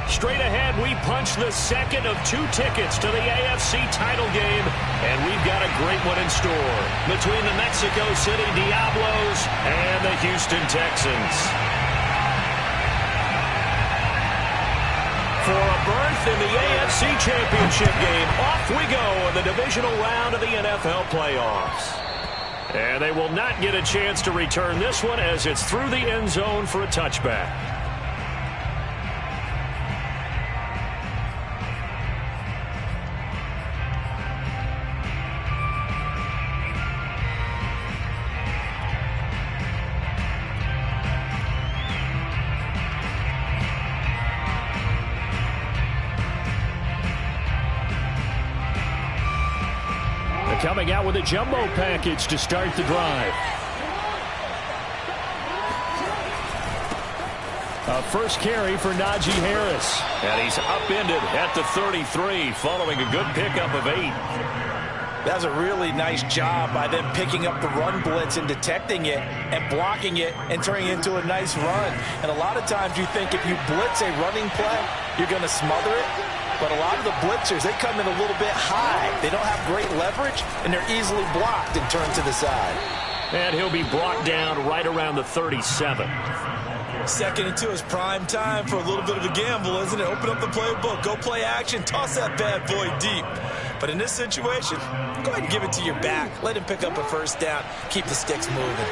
Straight ahead, we punch the second of 2 tickets to the AFC title game, and we've got a great one in store between the Mexico City Diablos and the Houston Texans. For a berth in the AFC Championship game, off we go in the divisional round of the NFL playoffs. And they will not get a chance to return this one as it's through the end zone for a touchback. Coming out with a jumbo package to start the drive. A first carry for Najee Harris. And he's upended at the 33 following a good pickup of 8. That's a really nice job by them picking up the run blitz and detecting it and blocking it and turning it into a nice run. And a lot of times you think if you blitz a running play, you're going to smother it. But a lot of the blitzers, they come in a little bit high. They don't have great leverage, and they're easily blocked and turned to the side. And he'll be brought down right around the 37. Second and 2 is prime time for a little bit of a gamble, isn't it? Open up the playbook, go play action, toss that bad boy deep. But in this situation, go ahead and give it to your back. Let him pick up a first down. Keep the sticks moving.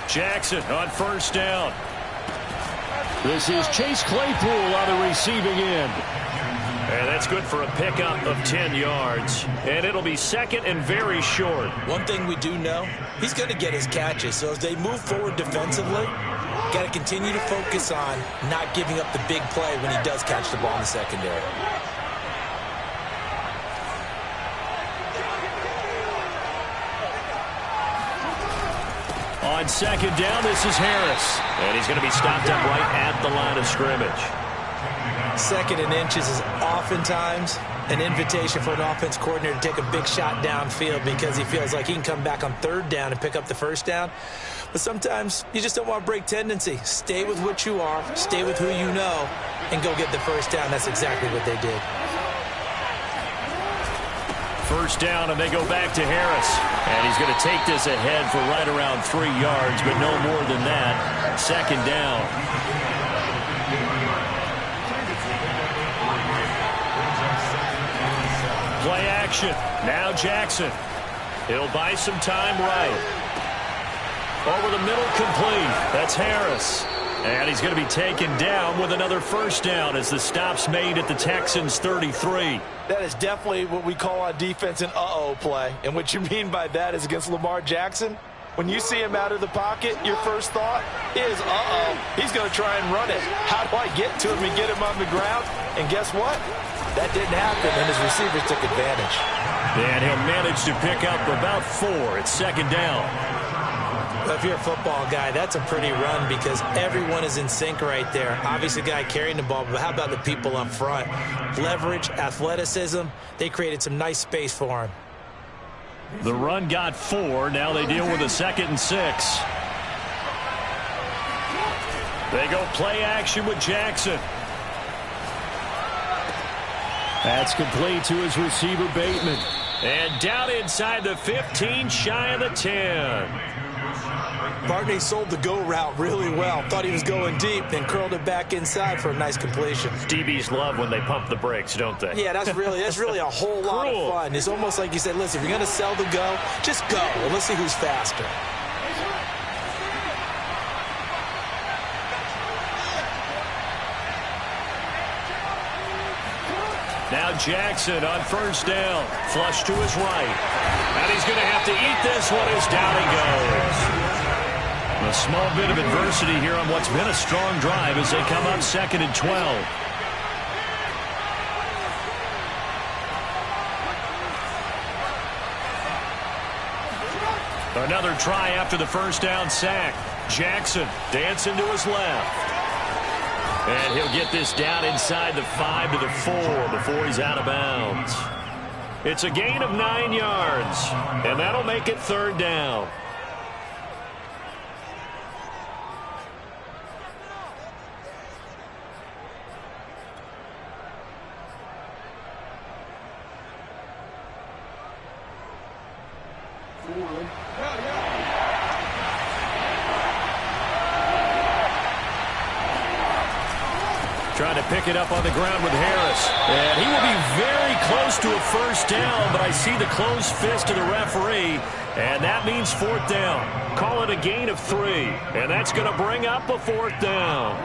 Jackson on first down. This is Chase Claypool on the receiving end. And that's good for a pickup of 10 yards. And it'll be second and very short. One thing we do know, he's going to get his catches. So as they move forward defensively, got to continue to focus on not giving up the big play when he does catch the ball in the secondary. On second down, this is Harris. And he's going to be stopped up right at the line of scrimmage. Second and inches is oftentimes an invitation for an offense coordinator to take a big shot downfield because he feels like he can come back on third down and pick up the first down. But sometimes you just don't want to break tendency. Stay with what you are, stay with who you know, and go get the first down. That's exactly what they did. First down, and they go back to Harris. And he's going to take this ahead for right around 3 yards, but no more than that. Second down. Play action. Now Jackson. He'll buy some time right. Over the middle, complete. That's Harris. And he's going to be taken down with another first down as the stop's made at the Texans' 33. That is definitely what we call on defense an uh-oh play. And what you mean by that is against Lamar Jackson, when you see him out of the pocket, your first thought is, uh-oh, he's going to try and run it. How do I get to him and get him on the ground? And guess what? That didn't happen, and his receivers took advantage. And he'll manage to pick up about 4 at second down. If you're a football guy, that's a pretty run because everyone is in sync right there. Obviously, the guy carrying the ball, but how about the people up front? Leverage, athleticism, they created some nice space for him. The run got 4. Now they deal with a 2nd and 6. They go play action with Jackson. That's complete to his receiver, Bateman. And down inside the 15, shy of the 10. Barney sold the go route really well. Thought he was going deep, then curled it back inside for a nice completion. DBs love when they pump the brakes, don't they? Yeah, that's really a whole lot of fun. It's almost like you said, listen, if you're going to sell the go, just go. And let's see who's faster. Now Jackson on first down. Flush to his right. And he's going to have to eat this one as down he goes. A small bit of adversity here on what's been a strong drive as they come up 2nd and 12. Another try after the first down sack. Jackson dancing to his left. And he'll get this down inside the 5 to the 4 before he's out of bounds. It's a gain of 9 yards, and that'll make it 3rd down. Trying to pick it up on the ground with Harris. And he will be very close to a 1st down, but I see the closed fist of the referee, and that means 4th down. Call it a gain of 3, and that's going to bring up a 4th down.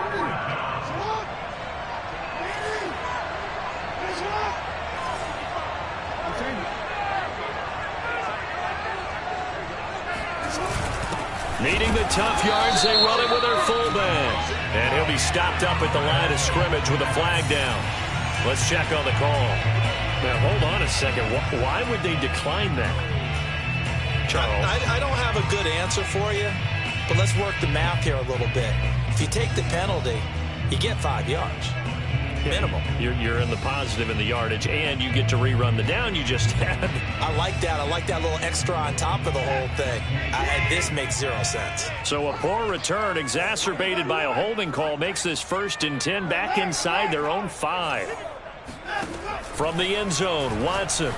Needing the tough yards, they run it with their fullback. And he'll be stopped up at the line of scrimmage with a flag down. Let's check on the call. Now, hold on a second. Why would they decline that? Charles? I don't have a good answer for you, but let's work the math here a little bit. If you take the penalty, you get 5 yards. Minimum. You're in the positive in the yardage, and you get to rerun the down you just had. I like that. I like that little extra on top of the whole thing. This makes 0 sense. So a poor return exacerbated by a holding call makes this 1st and 10 back inside their own 5. From the end zone, Watson.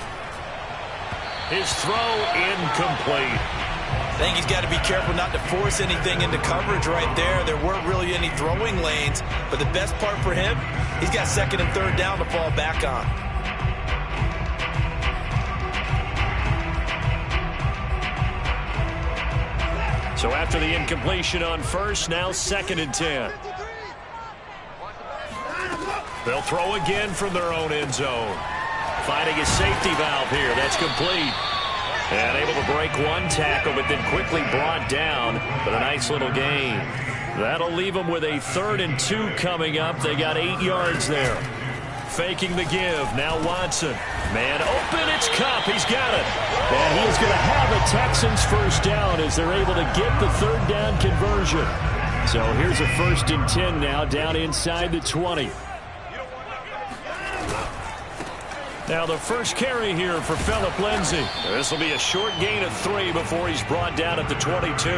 His throw incomplete. I think he's got to be careful not to force anything into coverage right there. There weren't really any throwing lanes, but the best part for him, he's got 2nd and 3rd down to fall back on. So after the incompletion on 1st, now 2nd and 10. They'll throw again from their own end zone. Finding a safety valve here. That's complete. And able to break one tackle, but then quickly brought down. But a nice little gain. That'll leave them with a 3rd and 2 coming up. They got 8 yards there. Faking the give. Now Watson. Man open. It's Kupp. He's got it. And he is going to have a Texans 1st down as they're able to get the 3rd down conversion. So here's a 1st and 10 now down inside the 20. Now the first carry here for Phillip Lindsay. This will be a short gain of 3 before he's brought down at the 22.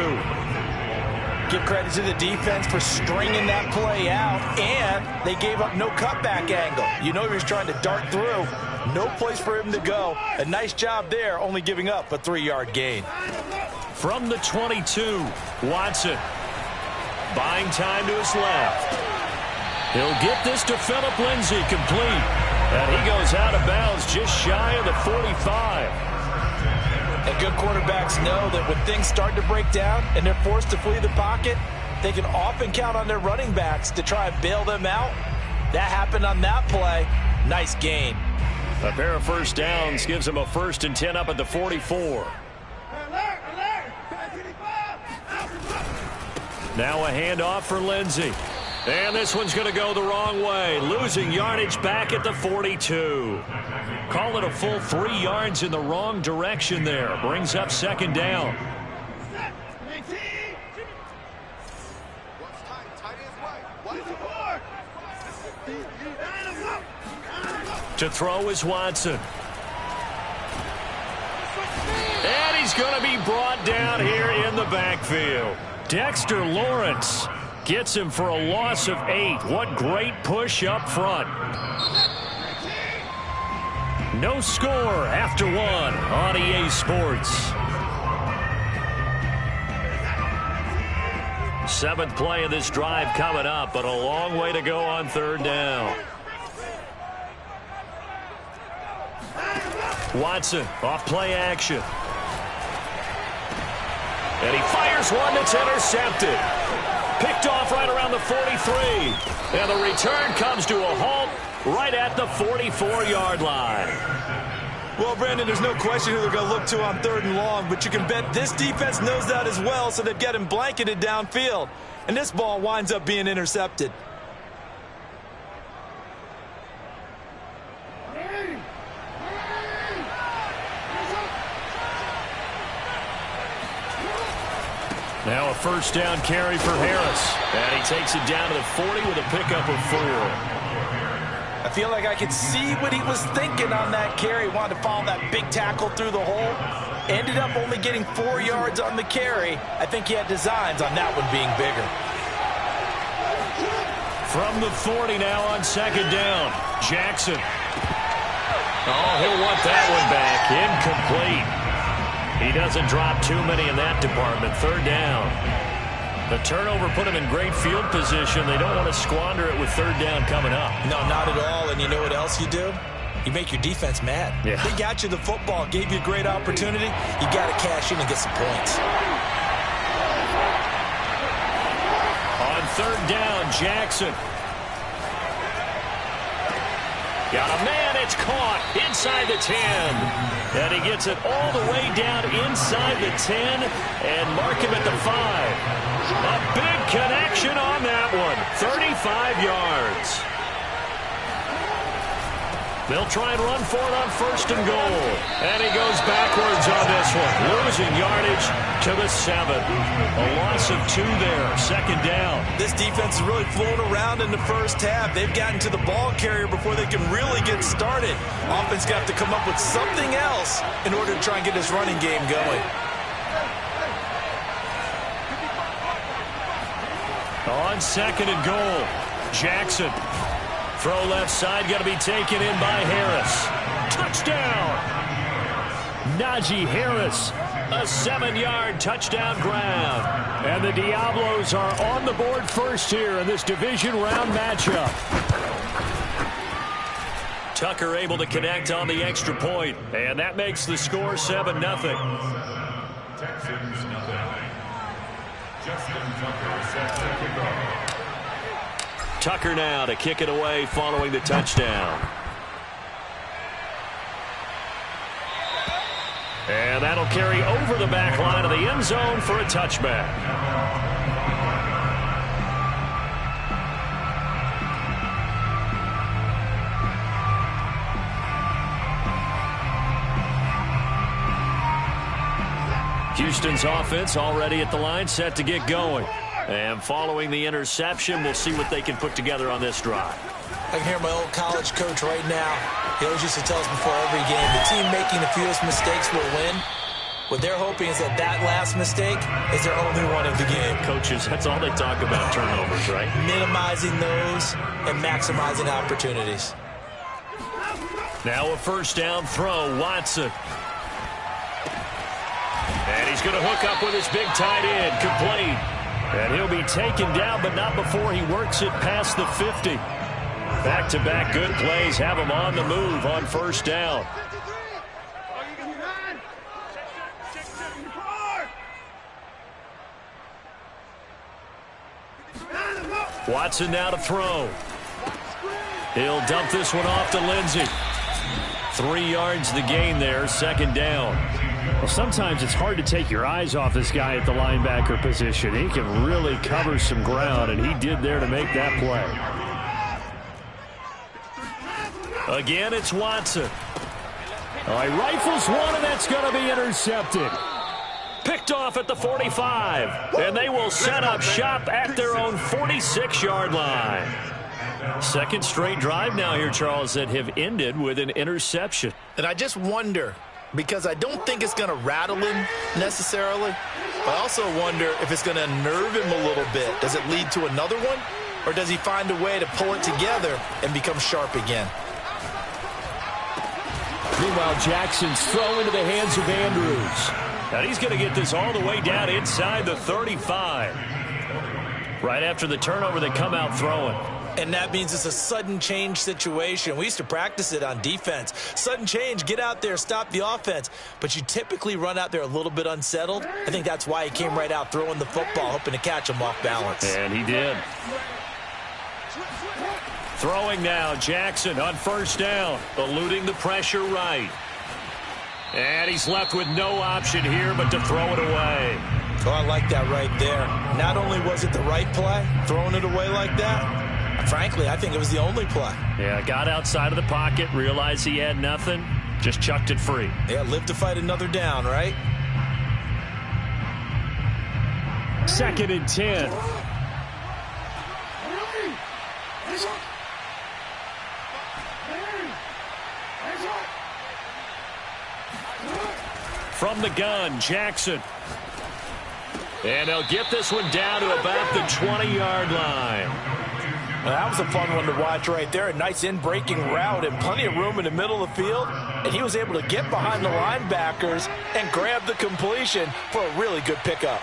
Give credit to the defense for stringing that play out, and they gave up no cutback angle. You know he was trying to dart through. No place for him to go. A nice job there, only giving up a 3-yard gain. From the 22, Watson. Buying time to his left. He'll get this to Phillip Lindsay, complete. And he goes out of bounds just shy of the 45. And good quarterbacks know that when things start to break down and they're forced to flee the pocket, they can often count on their running backs to try and bail them out. That happened on that play. Nice gain. A pair of 1st downs gives him a 1st and 10 up at the 44. Now a handoff for Lindsay. And this one's going to go the wrong way. Losing yardage back at the 42. Call it a full 3 yards in the wrong direction there. Brings up 2nd down. To throw is Watson. And he's going to be brought down here in the backfield. Dexter Lawrence gets him for a loss of 8. What great push up front. No score after 1 on EA Sports. 7th play of this drive coming up, but a long way to go on 3rd down. Watson off play action. And he fires one that's intercepted. Picked off right around the 43. And the return comes to a halt right at the 44-yard line. Well, Brandon, there's no question who they're going to look to on 3rd and long, but you can bet this defense knows that as well, so they've got him blanketed downfield. And this ball winds up being intercepted. Now a first down carry for Harris. And he takes it down to the 40 with a pickup of 4. I feel like I could see what he was thinking on that carry. Wanted to follow that big tackle through the hole. Ended up only getting 4 yards on the carry. I think he had designs on that one being bigger. From the 40 now on second down. Jackson. Oh, he'll want that one back. Incomplete. He doesn't drop too many in that department. Third down. The turnover put him in great field position. They don't want to squander it with third down coming up. No, not at all. And you know what else you do? You make your defense mad. Yeah. They got you the football, gave you a great opportunity. You got to cash in and get some points. On third down, Jackson. Got a man, it's caught inside the 10. And he gets it all the way down inside the 10 and mark him at the 5. A big connection on that one. 35 yards. They'll try and run for it on first and goal. And he goes backwards on this one. Losing yardage to the 7. A loss of 2 there. Second down. This defense is really flown around in the first half. They've gotten to the ball carrier before they can really get started. Offense got to come up with something else in order to try and get this running game going. On second and goal, Jackson. Throw left side, got to be taken in by Harris. Touchdown! Najee Harris, a 7-yard touchdown grab. And the Diablos are on the board first here in this division round matchup. Tucker able to connect on the extra point, and that makes the score 7-0. Texans nothing. Justin Tucker set to kick off. Tucker now to kick it away following the touchdown. And that'll carry over the back line of the end zone for a touchback. Houston's offense already at the line, set to get going. And following the interception, we'll see what they can put together on this drive. I can hear my old college coach right now. He always used to tell us before every game, the team making the fewest mistakes will win. What they're hoping is that that last mistake is their only one of the game. Coaches, that's all they talk about, turnovers, right? Minimizing those and maximizing opportunities. Now a first down throw, Watson. And he's going to hook up with his big tight end, complete. And he'll be taken down, but not before he works it past the 50. Back-to-back good plays have him on the move on first down. Watson now to throw. He'll dump this one off to Lindsey. 3 yards the gain there, second down. Well, sometimes it's hard to take your eyes off this guy at the linebacker position. He can really cover some ground, and he did there to make that play. Again, it's Watson. All right, rifles one, and that's going to be intercepted. Picked off at the 45, and they will set up shop at their own 46-yard line. Second straight drive now here, Charles, that have ended with an interception. And I just wonder, because I don't think it's going to rattle him necessarily, but I also wonder if it's going to nerve him a little bit. Does it lead to another one, or does he find a way to pull it together and become sharp again? Meanwhile, Jackson's throw into the hands of Andrews. And he's going to get this all the way down inside the 35. Right after the turnover, they come out throwing. And that means it's a sudden change situation. We used to practice it on defense. Sudden change, get out there, stop the offense. But you typically run out there a little bit unsettled. I think that's why he came right out throwing the football, hoping to catch him off balance. And he did. Throwing now, Jackson on first down, eluding the pressure right. And he's left with no option here but to throw it away. Oh, I like that right there. Not only was it the right play, throwing it away like that, frankly, I think it was the only play. Yeah, got outside of the pocket, realized he had nothing, just chucked it free. Yeah, live to fight another down, right? 2nd and 10. From the gun, Jackson. And they'll get this one down to about the 20-yard line. Well, that was a fun one to watch right there. A nice in-breaking route and plenty of room in the middle of the field. And he was able to get behind the linebackers and grab the completion for a really good pickup.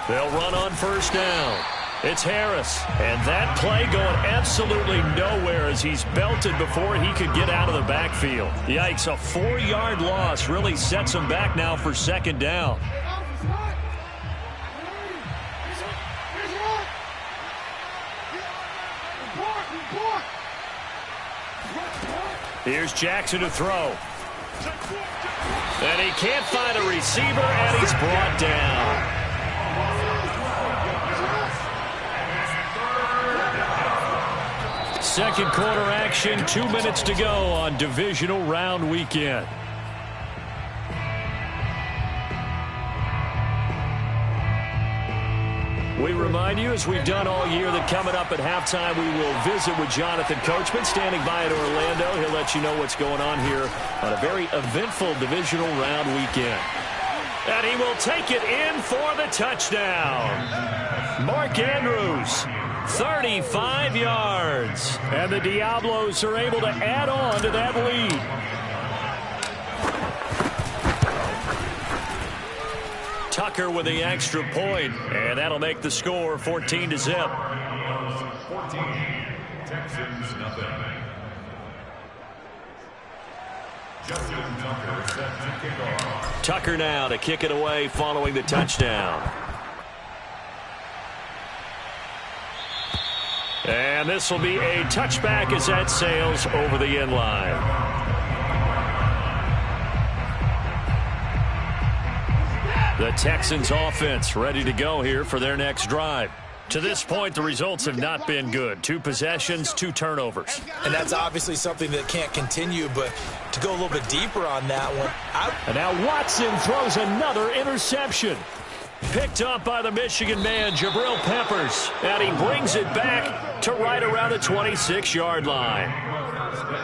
They'll run on 1st down. It's Harris. And that play going absolutely nowhere as he's belted before he could get out of the backfield. Yikes, a 4-yard loss really sets him back now for 2nd down. Here's Jackson to throw. And he can't find a receiver, and he's brought down. Second quarter action, 2 minutes to go on divisional round weekend. We remind you, as we've done all year, that coming up at halftime, we will visit with Jonathan Coachman, standing by in Orlando. He'll let you know what's going on here on a very eventful divisional round weekend. And he will take it in for the touchdown. Mark Andrews, 35 yards. And the Diablos are able to add on to that lead. Tucker with the extra point, and that'll make the score 14-0. 14, Texans nothing. Justin Tucker set to kick off. Tucker now to kick it away following the touchdown. And this will be a touchback as that sails over the end line. The Texans offense ready to go here for their next drive. To this point, the results have not been good. 2 possessions, 2 turnovers. And that's obviously something that can't continue, but to go a little bit deeper on that one. And now Watson throws another interception. Picked up by the Michigan man, Jabril Peppers. And he brings it back to right around the 26-yard line.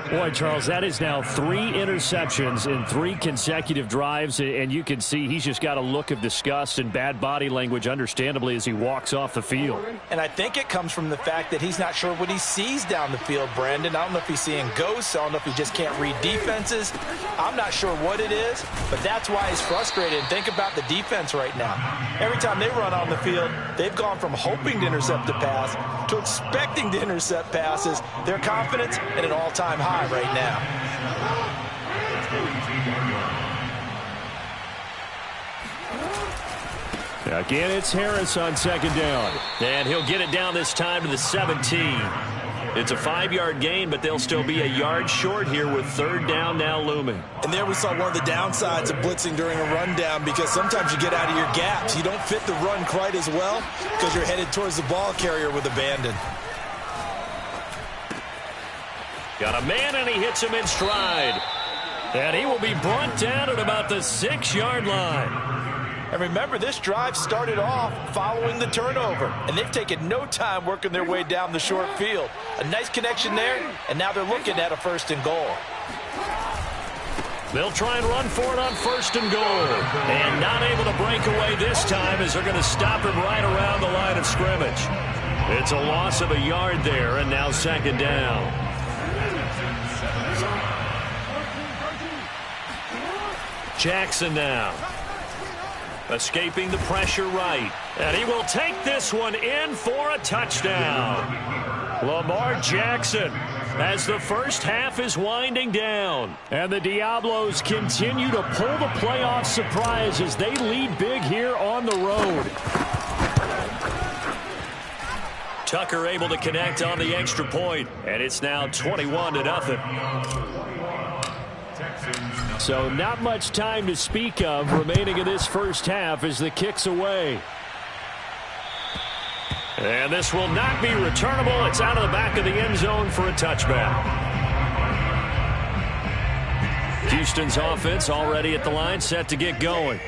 Boy, Charles, that is now 3 interceptions in 3 consecutive drives, and you can see he's just got a look of disgust and bad body language, understandably, as he walks off the field. And I think it comes from the fact that he's not sure what he sees down the field, Brandon. I don't know if he's seeing ghosts. I don't know if he just can't read defenses. I'm not sure what it is, but that's why he's frustrated. And think about the defense right now. Every time they run on the field, they've gone from hoping to intercept a pass to expecting to intercept passes. Their confidence at an all-time high right now. Again, it's Harris on 2nd down. And he'll get it down this time to the 17. It's a 5-yard gain, but they'll still be a yard short here with 3rd down now looming. And there we saw one of the downsides of blitzing during a rundown, because sometimes you get out of your gaps. You don't fit the run quite as well because you're headed towards the ball carrier with abandon. Got a man, and he hits him in stride. And he will be brought down at about the 6-yard line. And remember, this drive started off following the turnover, and they've taken no time working their way down the short field. A nice connection there, and now they're looking at a 1st and goal. They'll try and run for it on 1st and goal. And not able to break away this time as they're going to stop him right around the line of scrimmage. It's a loss of a yard there, and now 2nd down. Jackson now. Escaping the pressure right. And he will take this one in for a touchdown. Lamar Jackson as the first half is winding down. And the Diablos continue to pull the playoff surprise as they lead big here on the road. Tucker able to connect on the extra point, and it's now 21-0. So not much time to speak of remaining in this first half as the kick's away. And this will not be returnable. It's out of the back of the end zone for a touchback. Houston's offense already at the line, set to get going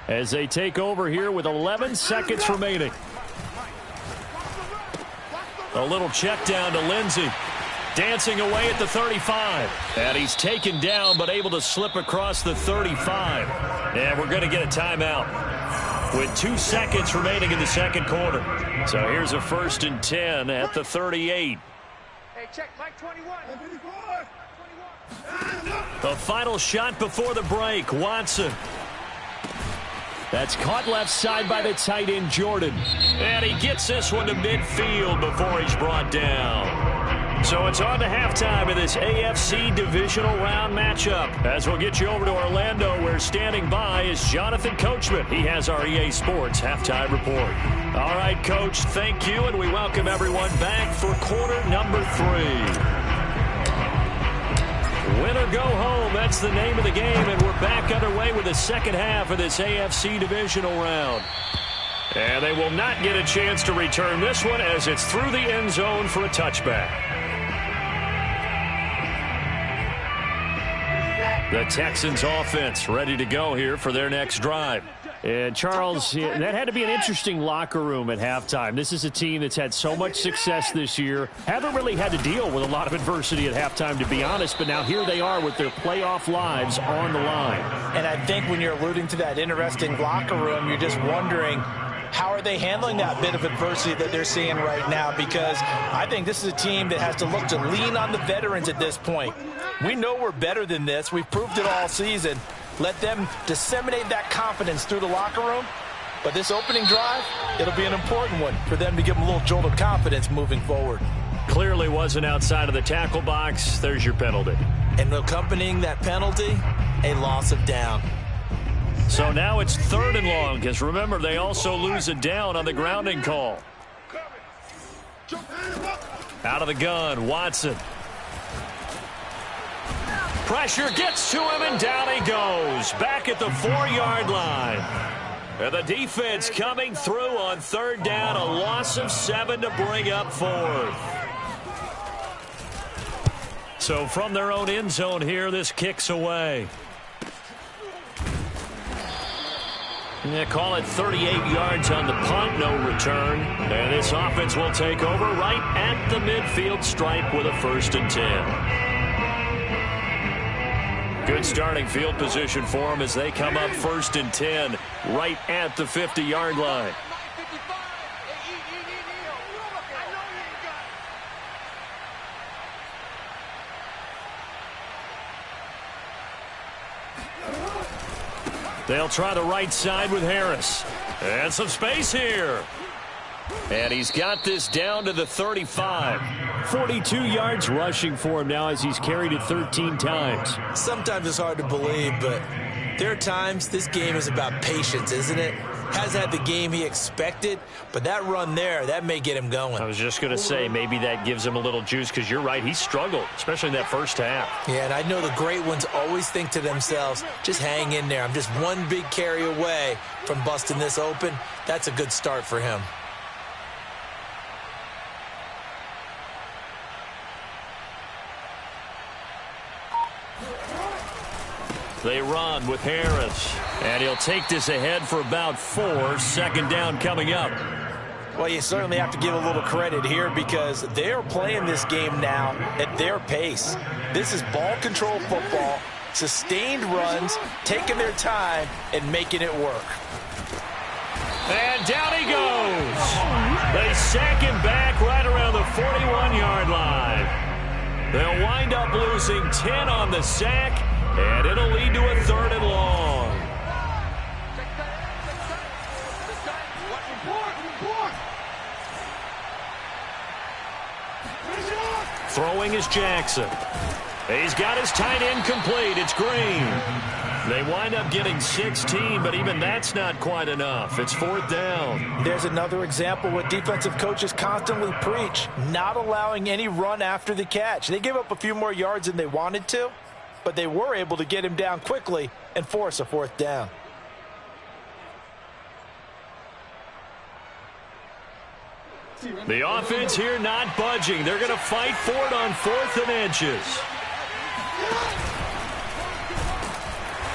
as they take over here with 11 seconds remaining. A little check down to Lindsey. Dancing away at the 35. And he's taken down but able to slip across the 35. And we're going to get a timeout with 2 seconds remaining in the second quarter. So here's a 1st and 10 at the 38. Hey, check Mike 21. The final shot before the break. Watson. That's caught left side by the tight end, Jordan. And he gets this one to midfield before he's brought down. So it's on to halftime of this AFC divisional round matchup. As we'll get you over to Orlando, where standing by is Jonathan Coachman. He has our EA Sports halftime report. All right, Coach, thank you, and we welcome everyone back for quarter number 3. Win or go home, that's the name of the game, and we're back underway with the second half of this AFC divisional round. And they will not get a chance to return this one as it's through the end zone for a touchback. The Texans offense ready to go here for their next drive. And Charles, that had to be an interesting locker room at halftime. This is a team that's had so much success this year. Haven't really had to deal with a lot of adversity at halftime, to be honest. But now here they are with their playoff lives on the line. And I think when you're alluding to that interesting locker room, you're just wondering, how are they handling that bit of adversity that they're seeing right now? Because I think this is a team that has to look to lean on the veterans at this point. We know we're better than this. We've proved it all season. Let them disseminate that confidence through the locker room. But this opening drive, it'll be an important one for them to give them a little jolt of confidence moving forward. Clearly wasn't outside of the tackle box. There's your penalty. And accompanying that penalty, a loss of down. So now it's 3rd and long, because remember, they also lose a down on the grounding call. Out of the gun, Watson. Pressure gets to him, and down he goes. Back at the 4-yard line. And the defense coming through on 3rd down. A loss of 7 to bring up 4th. So from their own end zone here, this kicks away. Yeah, call it 38 yards on the punt, no return. And this offense will take over right at the midfield stripe with a 1st and 10. Good starting field position for them as they come up 1st and 10 right at the 50-yard line. They'll try the right side with Harris. And some space here. And he's got this down to the 35. 42 yards rushing for him now as he's carried it 13 times. Sometimes it's hard to believe, but there are times this game is about patience, isn't it? Has had the game he expected, but that run there, that may get him going. I was just going to say, maybe that gives him a little juice, because you're right, he struggled, especially in that first half. Yeah, and I know the great ones always think to themselves, just hang in there. I'm just one big carry away from busting this open. That's a good start for him. They run with Harris. And he'll take this ahead for about 4. 2nd down coming up. Well, you certainly have to give a little credit here because they're playing this game now at their pace. This is ball control football, sustained runs, taking their time, and making it work. And down he goes. They sack him back right around the 41-yard line. They'll wind up losing 10 on the sack. And it'll lead to a 3rd and long. Throwing is Jackson. He's got his tight end complete. It's Green. They wind up getting 16, but even that's not quite enough. It's 4th down. There's another example what defensive coaches constantly preach, not allowing any run after the catch. They gave up a few more yards than they wanted to, but they were able to get him down quickly and force a 4th down. The offense here not budging. They're going to fight for it on 4th and inches.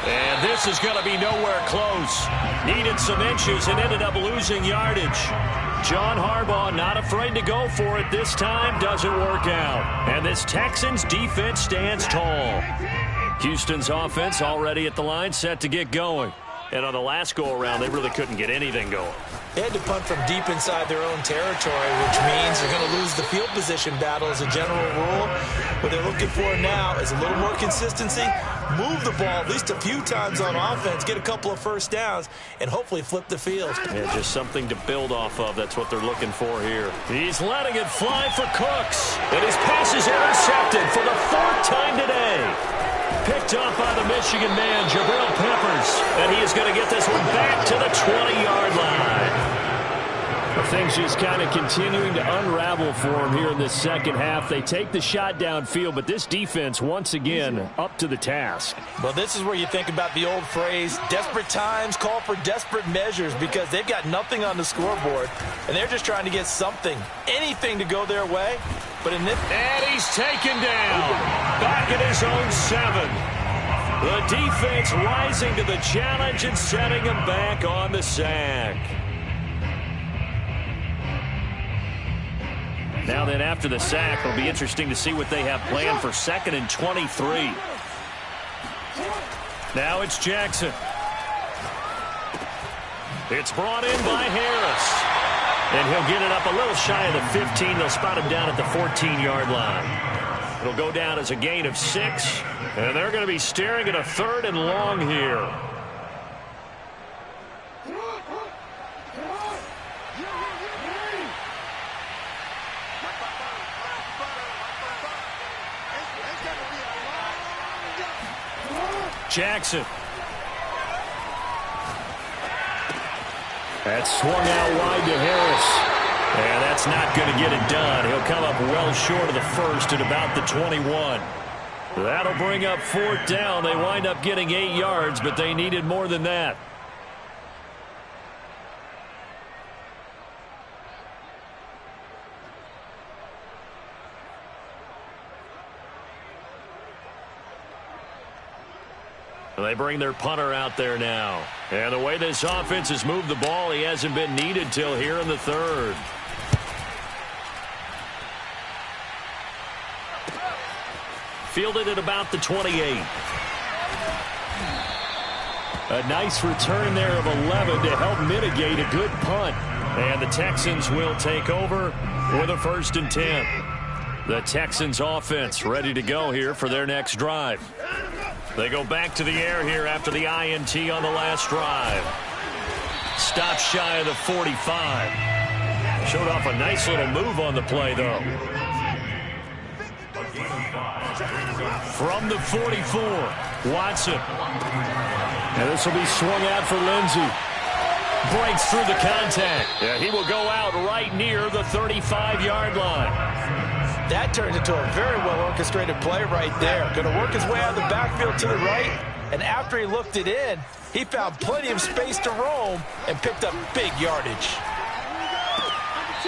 And this is going to be nowhere close. Needed some inches and ended up losing yardage. John Harbaugh not afraid to go for it this time. Doesn't work out. And this Texans defense stands tall. Houston's offense already at the line, set to get going. And on the last go-around, they really couldn't get anything going. They had to punt from deep inside their own territory, which means they're going to lose the field position battle as a general rule. What they're looking for now is a little more consistency, move the ball at least a few times on offense, get a couple of first downs, and hopefully flip the field. Yeah, just something to build off of. That's what they're looking for here. He's letting it fly for Cooks. And his pass is intercepted for the 4th time today. Picked up by the Michigan man, Jabril Peppers. And he is going to get this one back to the 20-yard line. Things just kind of continuing to unravel for him here in this second half. They take the shot downfield, but this defense, once again, up to the task. Well, this is where you think about the old phrase, desperate times call for desperate measures, because they've got nothing on the scoreboard, and they're just trying to get something, anything to go their way. But in this... And he's taken down. Back at his own 7. The defense rising to the challenge and setting him back on the sack. Now then, after the sack, it'll be interesting to see what they have planned for 2nd and 23. Now it's Jackson. It's brought in by Harris. And he'll get it up a little shy of the 15. They'll spot him down at the 14-yard line. It'll go down as a gain of 6. And they're going to be staring at a 3rd and long here. Jackson. That's swung out wide to Harris. And that's not going to get it done. He'll come up well short of the 1st at about the 21. That'll bring up 4th down. They wind up getting 8 yards, but they needed more than that. They bring their punter out there now. And the way this offense has moved the ball, he hasn't been needed till here in the 3rd. Fielded at about the 28. A nice return there of 11 to help mitigate a good punt. And the Texans will take over with a 1st and 10. The Texans offense ready to go here for their next drive. They go back to the air here after the INT on the last drive. Stop shy of the 45. Showed off a nice little move on the play, though. From the 44, Watson. And this will be swung out for Lindsey. Breaks through the contact. Yeah, he will go out right near the 35-yard line. That turned into a very well-orchestrated play right there. Going to work his way out of the backfield to the right, and after he looked it in, he found plenty of space to roam and picked up big yardage.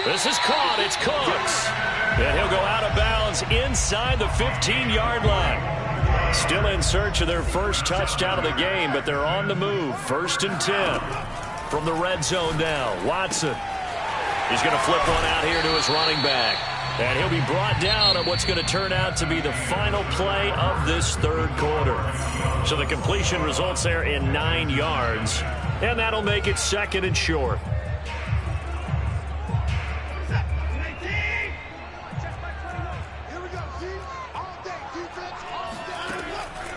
This is caught. It's Cooks. And he'll go out of bounds inside the 15-yard line. Still in search of their first touchdown of the game, but they're on the move. 1st and 10 from the red zone now. Watson. He's going to flip one out here to his running back. And he'll be brought down on what's going to turn out to be the final play of this 3rd quarter. So the completion results there in 9 yards. And that'll make it 2nd and short.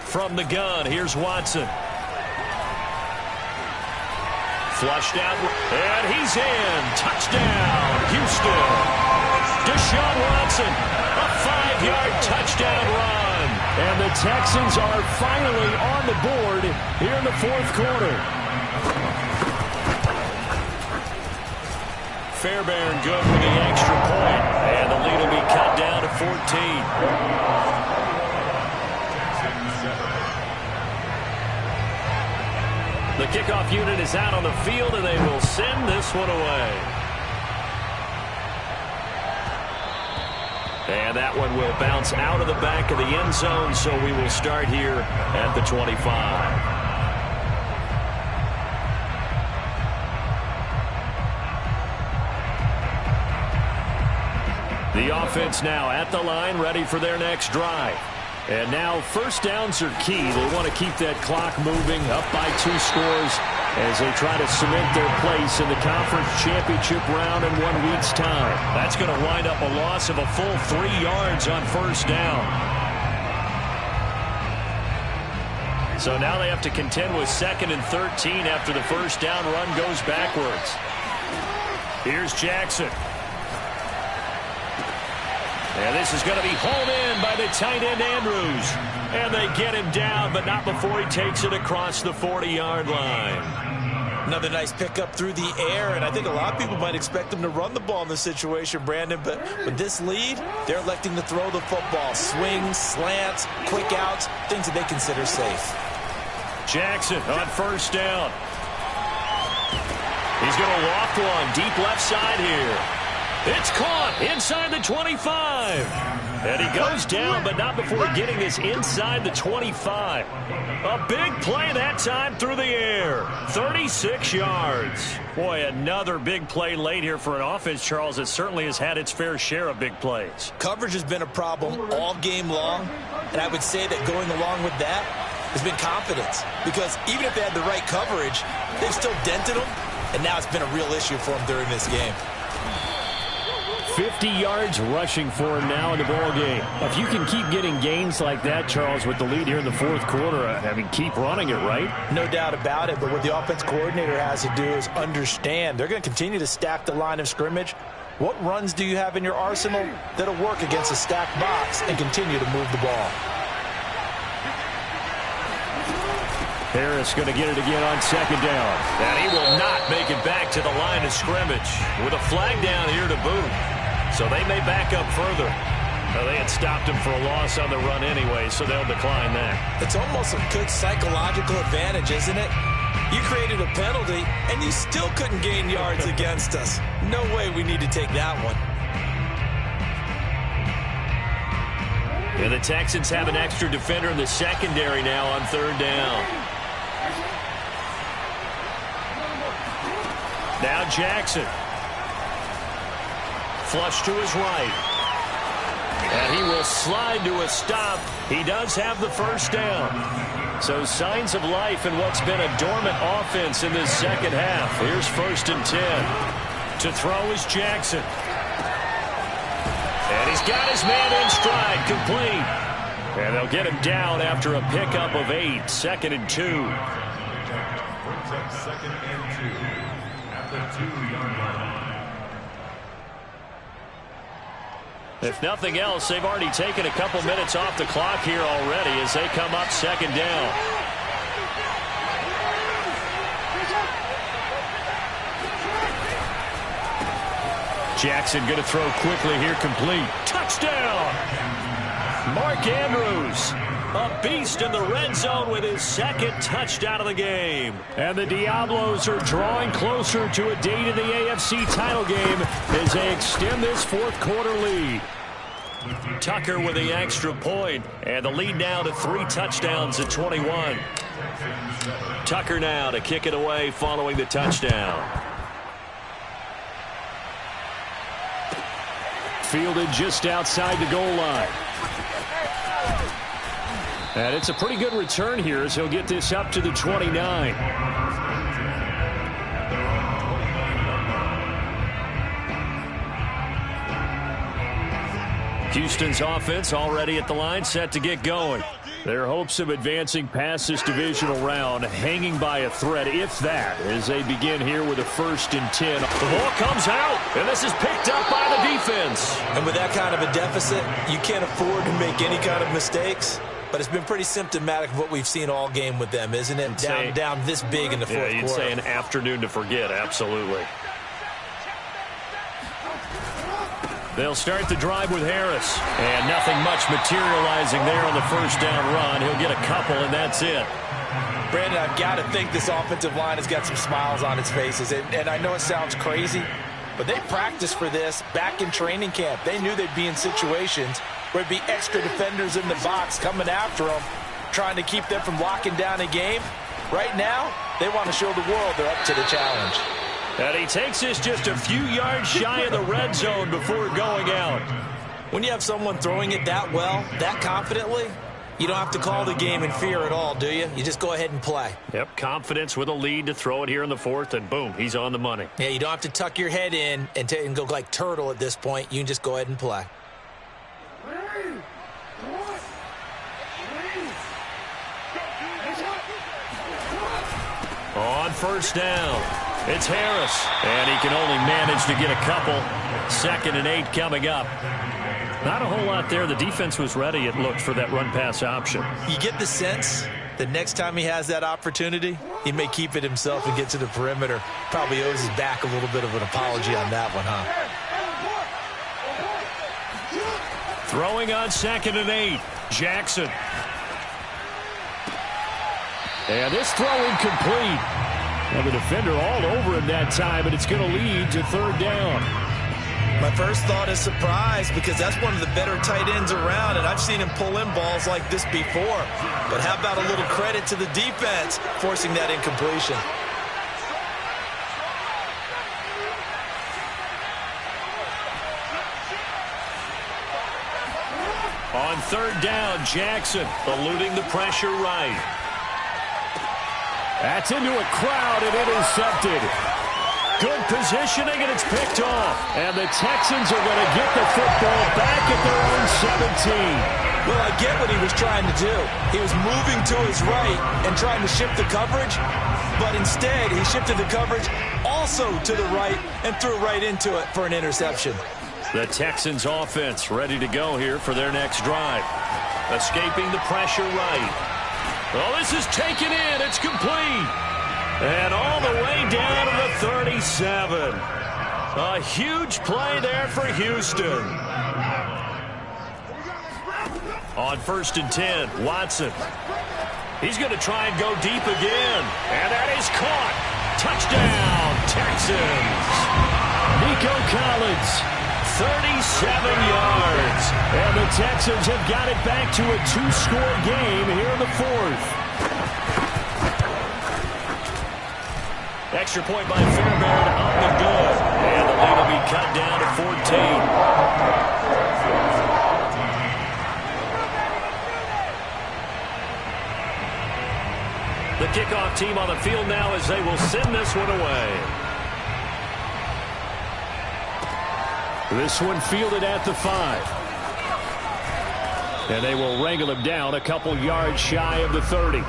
From the gun, here's Watson. Flushed out, and he's in. Touchdown, Houston. Deshaun Watson, a 5-yard touchdown run. And the Texans are finally on the board here in the 4th quarter. Fairbairn good with the extra point. And the lead will be cut down to 14. The kickoff unit is out on the field, and they will send this one away. And that one will bounce out of the back of the end zone, so we will start here at the 25. The offense now at the line, ready for their next drive. And now first downs are key. They want to keep that clock moving, up by 2 scores as they try to cement their place in the conference championship round in 1 week's time. That's going to wind up a loss of a full 3 yards on first down. So now they have to contend with 2nd and 13 after the first down run goes backwards. Here's Jackson. And this is going to be hauled in by the tight end Andrews. And they get him down, but not before he takes it across the 40-yard line. Another nice pickup through the air, and I think a lot of people might expect him to run the ball in this situation, Brandon, but with this lead, they're electing to throw the football. Swings, slants, quick outs, things that they consider safe. Jackson on first down. He's going to loft one deep left side here. It's caught inside the 25. And he goes down, but not before getting this inside the 25. A big play that time through the air. 36 yards. Boy, another big play late here for an offense, Charles, that certainly has had its fair share of big plays. Coverage has been a problem all game long, and I would say that going along with that has been confidence. Because even if they had the right coverage, they've still dented them, and now it's been a real issue for them during this game. 50 yards rushing for him now in the ball game. If you can keep getting gains like that, Charles, with the lead here in the 4th quarter, I mean, keep running it, right? No doubt about it, but what the offense coordinator has to do is understand they're going to continue to stack the line of scrimmage. What runs do you have in your arsenal that'll work against a stacked box and continue to move the ball? Harris going to get it again on 2nd down. And he will not make it back to the line of scrimmage with a flag down here to boot. So they may back up further. Well, they had stopped him for a loss on the run anyway, so they'll decline that. It's almost a good psychological advantage, isn't it? You created a penalty, and you still couldn't gain yards against us. No way we need to take that one. And the Texans have an extra defender in the secondary now on 3rd down. Now Jackson. Flush to his right. And he will slide to a stop. He does have the first down. So signs of life in what's been a dormant offense in this second half. Here's 1st and 10. To throw is Jackson. And he's got his man in stride, complete. And they'll get him down after a pickup of 8. 2nd and 2. Brings up 2nd and 2 at the 2-yard line. If nothing else, they've already taken a couple minutes off the clock here already as they come up 2nd down. Jackson going to throw quickly here, complete. Touchdown! Mark Andrews, a beast in the red zone with his 2nd touchdown of the game. And the Diablos are drawing closer to a date in the AFC title game as they extend this 4th quarter lead. Tucker with the extra point, and the lead now to 3 touchdowns at 21. Tucker now to kick it away following the touchdown. Fielded just outside the goal line. And it's a pretty good return here as he'll get this up to the 29. Houston's offense already at the line, set to get going. Their hopes of advancing past this divisional round hanging by a thread, if that, as they begin here with a 1st and 10. The ball comes out, and this is picked up by the defense. And with that kind of a deficit, you can't afford to make any kind of mistakes. But it's been pretty symptomatic of what we've seen all game with them, isn't it? Down this big in the 4th quarter. Yeah, you'd say an afternoon to forget, absolutely. They'll start the drive with Harris. And nothing much materializing there on the first down run. He'll get a couple, and that's it. Brandon, I've got to think this offensive line has got some smiles on its faces. And I know it sounds crazy, but they practiced for this back in training camp. They knew they'd be in situations where there'd be extra defenders in the box coming after them, trying to keep them from locking down a game. Right now, they want to show the world they're up to the challenge. And he takes this just a few yards shy of the red zone before going out. When you have someone throwing it that well, that confidently, you don't have to call the game in fear at all, do you? You just go ahead and play. Yep, confidence with a lead to throw it here in the fourth, and boom, he's on the money. Yeah, you don't have to tuck your head in and go like turtle at this point. You can just go ahead and play. On first down, it's Harris, and he can only manage to get a couple. 2nd and 8 coming up. Not a whole lot there. The defense was ready, it looked, for that run-pass option. You get the sense that next time he has that opportunity, he may keep it himself and get to the perimeter. Probably owes his back a little bit of an apology on that one, huh? Throwing on 2nd and 8, Jackson. And this throw incomplete. Now the defender all over him that time, and it's going to lead to 3rd down. My first thought is surprise, because that's one of the better tight ends around, and I've seen him pull in balls like this before. But how about a little credit to the defense forcing that incompletion? On 3rd down, Jackson eluding the pressure right. That's into a crowd and intercepted. Good positioning, and it's picked off. And the Texans are going to get the football back at their own 17. Well, I get what he was trying to do. He was moving to his right and trying to shift the coverage, but instead he shifted the coverage also to the right and threw right into it for an interception. The Texans offense ready to go here for their next drive. Escaping the pressure right. Well, this is taken in. It's complete. And all the way down to the 37. A huge play there for Houston. On 1st and 10, Watson. He's going to try and go deep again. And that is caught. Touchdown, Texans. Nico Collins, 37 yards. And the Texans have got it back to a 2-score game here in the 4th. Extra point by Fairbairn on the good. And the lead will be cut down to 14. The kickoff team on the field now as they will send this one away. This one fielded at the 5. And they will wrangle him down a couple yards shy of the 30.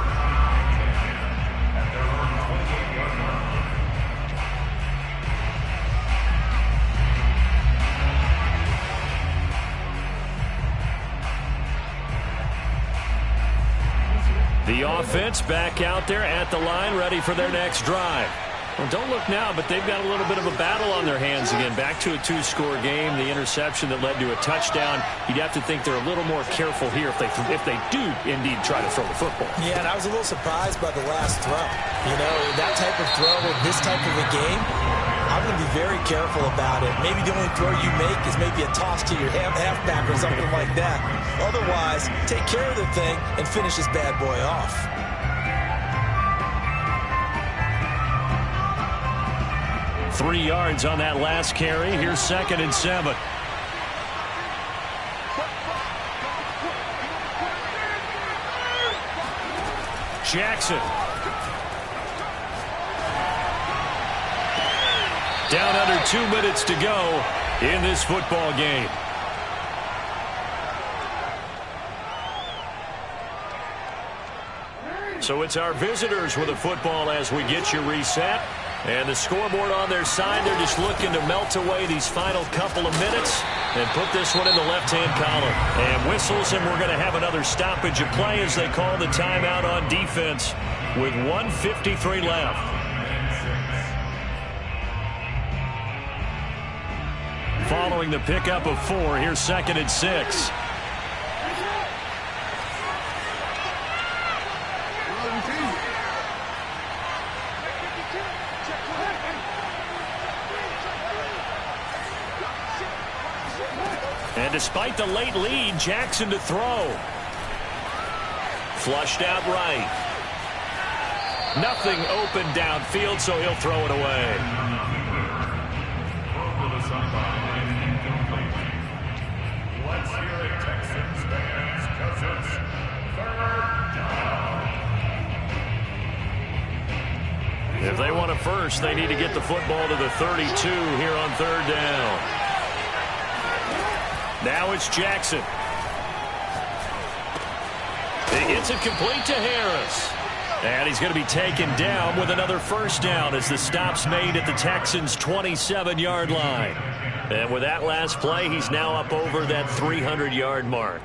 The offense back out there at the line, ready for their next drive. Well, don't look now, but they've got a little bit of a battle on their hands again. Back to a 2-score game. The interception that led to a touchdown. You'd have to think they're a little more careful here if they do indeed try to throw the football. Yeah, and I was a little surprised by the last throw. You know, that type of throw in this type of a game, I'm going to be very careful about it. Maybe the only throw you make is maybe a toss to your halfback or something like that. Otherwise, take care of the thing and finish this bad boy off. Three yards on that last carry. Here's 2nd and 7. Jackson. Down under 2 minutes to go in this football game. So it's our visitors with the football as we get you reset. And the scoreboard on their side, they're just looking to melt away these final couple of minutes and put this one in the left-hand column. And whistles, and we're going to have another stoppage of play as they call the timeout on defense with 1:53 left. Following the pickup of 4, here's 2nd and 6. And despite the late lead, Jackson to throw. Flushed out right. Nothing open downfield, so he'll throw it away. first. They need to get the football to the 32 here on third down. Now it's Jackson. It's complete to Harris. And he's going to be taken down with another first down as the stop's made at the Texans' 27-yard line. And with that last play, he's now up over that 300-yard mark.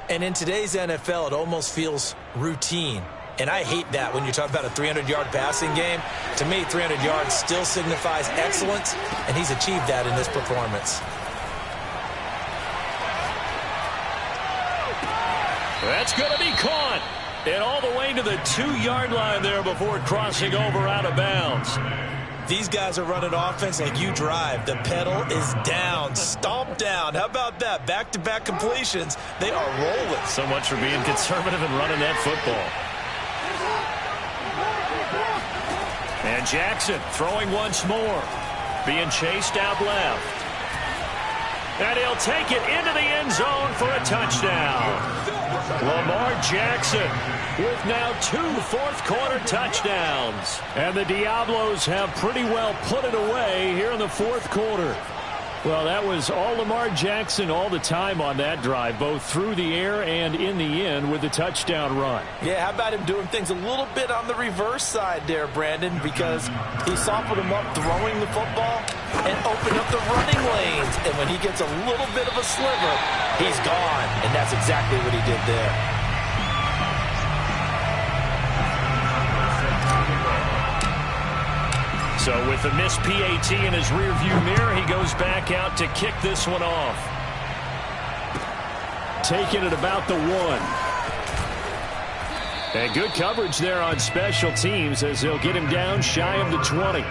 And in today's NFL, it almost feels routine. And I hate that when you talk about a 300-yard passing game. To me, 300 yards still signifies excellence, and he's achieved that in this performance. That's going to be caught. And all the way to the 2-yard line there before crossing over out of bounds. These guys are running offense like you drive. The pedal is down, stomped down. How about that? Back-to-back completions. They are rolling. So much for being conservative and running that football. And Jackson throwing once more. Being chased out left. And he'll take it into the end zone for a touchdown. Lamar Jackson with now 2 fourth-quarter touchdowns. And the Diablos have pretty well put it away here in the fourth quarter. Well, that was all Lamar Jackson all the time on that drive, both through the air and in the end with the touchdown run. Yeah, how about him doing things a little bit on the reverse side there, Brandon, because he softened him up throwing the football and opened up the running lanes. And when he gets a little bit of a sliver, he's gone. And that's exactly what he did there. So with the missed PAT in his rearview mirror, he goes back out to kick this one off. Taking it about the 1. And good coverage there on special teams as they'll get him down shy of the 20.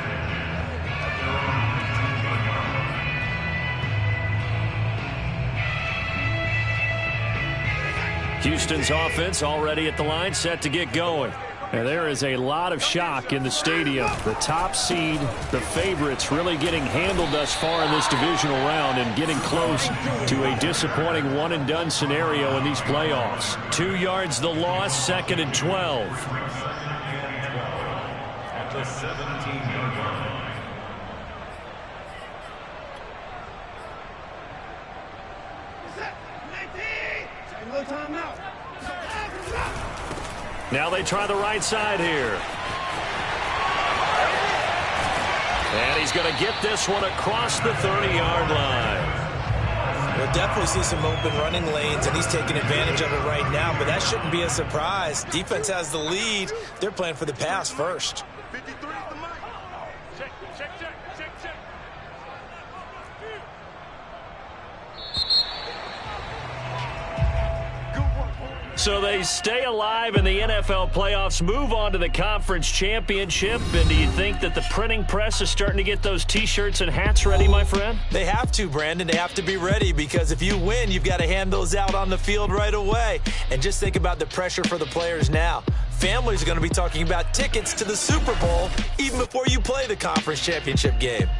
Houston's offense already at the line, set to get going. And there is a lot of shock in the stadium. The top seed, the favorites, really getting handled thus far in this divisional round and getting close to a disappointing one-and-done scenario in these playoffs. 2 yards the loss, 2nd and 12. At the 17-yard line. Now they try the right side here. And he's going to get this one across the 30-yard line. We'll definitely see some open running lanes, and he's taking advantage of it right now, but that shouldn't be a surprise. Defense has the lead. They're playing for the pass first. 53 is the mark. Check. So they stay alive in the NFL playoffs, move on to the conference championship. And do you think that the printing press is starting to get those T-shirts and hats ready, my friend? They have to, Brandon. They have to be ready because if you win, you've got to hand those out on the field right away. And just think about the pressure for the players now. Families are going to be talking about tickets to the Super Bowl even before you play the conference championship game.